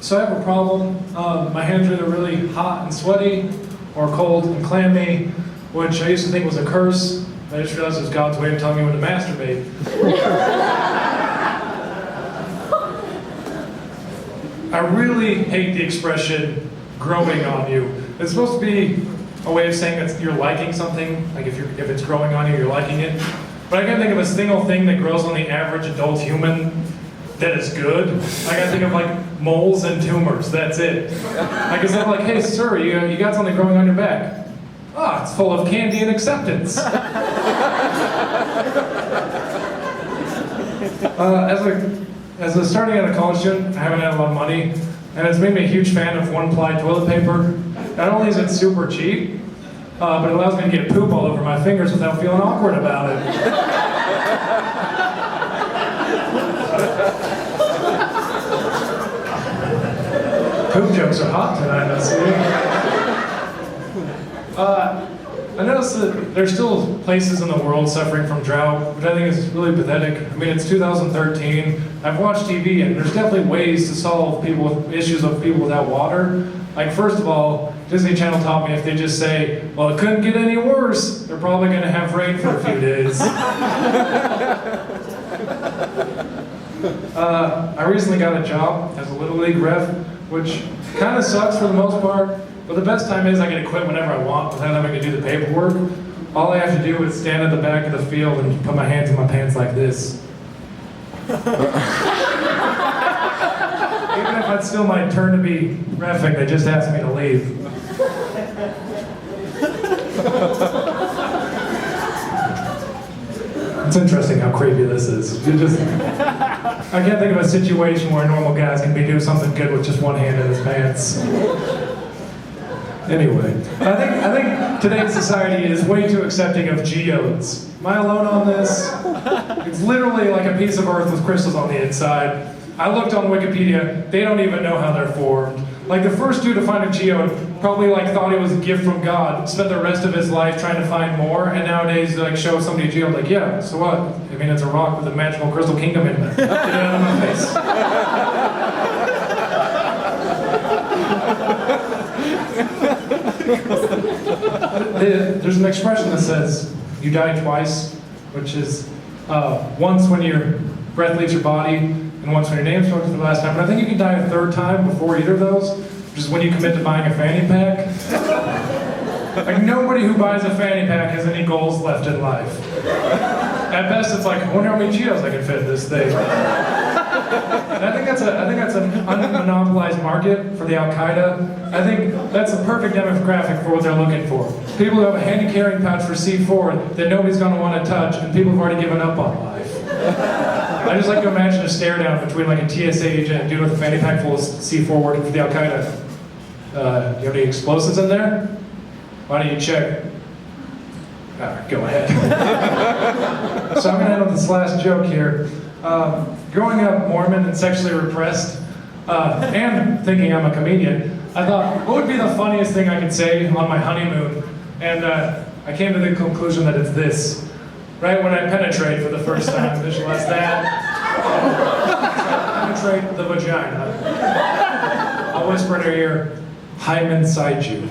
So I have a problem. My hands are either really hot and sweaty or cold and clammy, which I used to think was a curse. I just realized it was God's way of telling me when to masturbate. I really hate the expression growing on you. It's supposed to be a way of saying that you're liking something, like if it's growing on you, you're liking it. But I can't think of a single thing that grows on the average adult human that is good. I gotta think of like moles and tumors, that's it. Like instead of like, hey sir, you got something growing on your back. Ah, it's full of candy and acceptance. As a starting out a college student, I haven't had a lot of money, and it's made me a huge fan of one-ply toilet paper. Not only is it super cheap, but it allows me to get poop all over my fingers without feeling awkward about it. Poop jokes are hot tonight, I see. I noticed that there's still places in the world suffering from drought, which I think is really pathetic. I mean, it's 2013. I've watched TV, and there's definitely ways to solve issues of people without water. Like, first of all, Disney Channel taught me if they just say, well, it couldn't get any worse, they're probably going to have rain for a few days. I recently got a job as a Little League ref, which kind of sucks for the most part. But the best time is I get to quit whenever I want without having to do the paperwork. All I have to do is stand at the back of the field and put my hands in my pants like this. Even if it's still my turn to be reffing, they just asked me to leave. It's interesting how creepy this is. I can't think of a situation where normal guys can be doing something good with just one hand in his pants. Anyway, I think today's society is way too accepting of geodes. Am I alone on this? It's literally like a piece of earth with crystals on the inside. I looked on Wikipedia, they don't even know how they're formed. Like the first dude to find a geode probably thought it was a gift from God, spent the rest of his life trying to find more, and nowadays show somebody a geode like, yeah, so what? I mean, it's a rock with a magical crystal kingdom in it. Get it out of my face. There's an expression that says, you die twice, which is once when your breath leaves your body, and once when your name's spoken for the last time. But I think you can die a third time before either of those, which is when you commit to buying a fanny pack. Like nobody who buys a fanny pack has any goals left in life. At best, it's like, I wonder how many Cheetos I can fit in this thing. And I think that's an unmonopolized market for the Al-Qaeda. I think that's a perfect demographic for what they're looking for. People who have a handy carrying pouch for C4 that nobody's going to want to touch, and people who've already given up on life. I just like to imagine a stare down between like a TSA agent and a dude with a fanny pack full of C4 working for the Al-Qaeda. Do you have any explosives in there? Why don't you check? Go ahead. So I'm going to end with this last joke here. Growing up Mormon and sexually repressed, and thinking I'm a comedian, I thought, what would be the funniest thing I could say on my honeymoon? And I came to the conclusion that it's this. Right when I penetrate for the first time, visualize that. Penetrate the vagina. I'll whisper in her ear, I'm inside you.